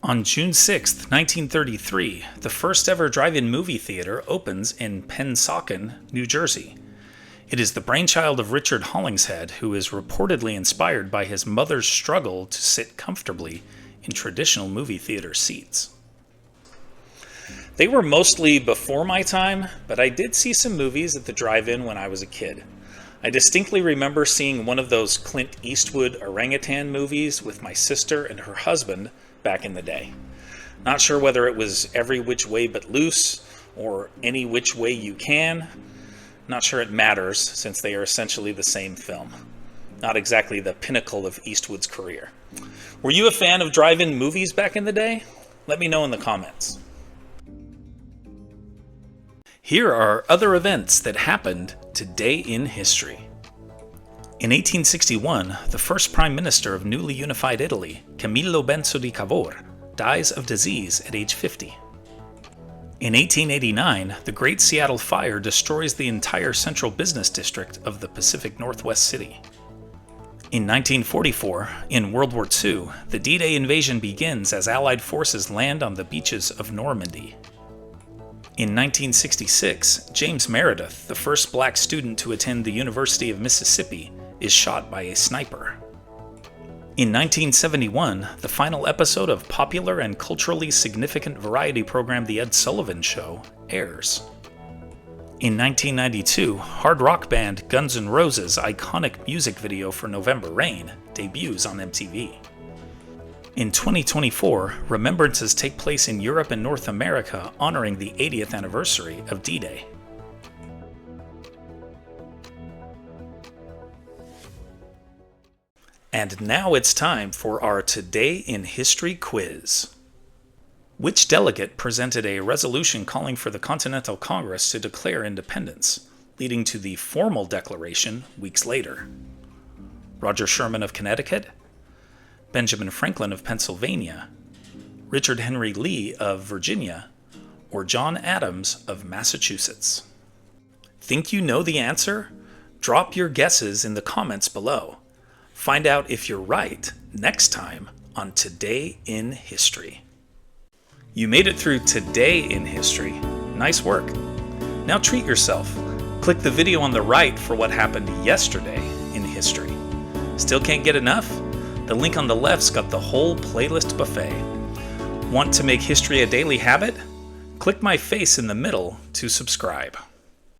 On June 6, 1933, the first ever drive-in movie theater opens in Pennsauken, New Jersey. It is the brainchild of Richard Hollingshead, who is reportedly inspired by his mother's struggle to sit comfortably in traditional movie theater seats. They were mostly before my time, but I did see some movies at the drive-in when I was a kid. I distinctly remember seeing one of those Clint Eastwood orangutan movies with my sister and her husband back in the day. Not sure whether it was Every Which Way But Loose or Any Which Way You Can. Not sure it matters, since they are essentially the same film. Not exactly the pinnacle of Eastwood's career. Were you a fan of drive-in movies back in the day? Let me know in the comments. Here are other events that happened today in history. In 1861, the first Prime Minister of newly unified Italy, Camillo Benso di Cavour, dies of disease at age 50. In 1889, the Great Seattle Fire destroys the entire central business district of the Pacific Northwest city. In 1944, in World War II, the D-Day invasion begins as Allied forces land on the beaches of Normandy. In 1966, James Meredith, the first black student to attend the University of Mississippi, is shot by a sniper. In 1971, the final episode of popular and culturally significant variety program The Ed Sullivan Show airs. In 1992, hard rock band Guns N' Roses' iconic music video for November Rain debuts on MTV. In 2024, remembrances take place in Europe and North America honoring the 80th anniversary of D-Day. And now it's time for our Today in History quiz. Which delegate presented a resolution calling for the Continental Congress to declare independence, leading to the formal declaration weeks later? Roger Sherman of Connecticut, Benjamin Franklin of Pennsylvania, Richard Henry Lee of Virginia, or John Adams of Massachusetts? Think you know the answer? Drop your guesses in the comments below. Find out if you're right next time on Today in History. You made it through Today in History. Nice work. Now treat yourself. Click the video on the right for what happened yesterday in history. Still can't get enough? The link on the left's got the whole playlist buffet. Want to make history a daily habit? Click my face in the middle to subscribe.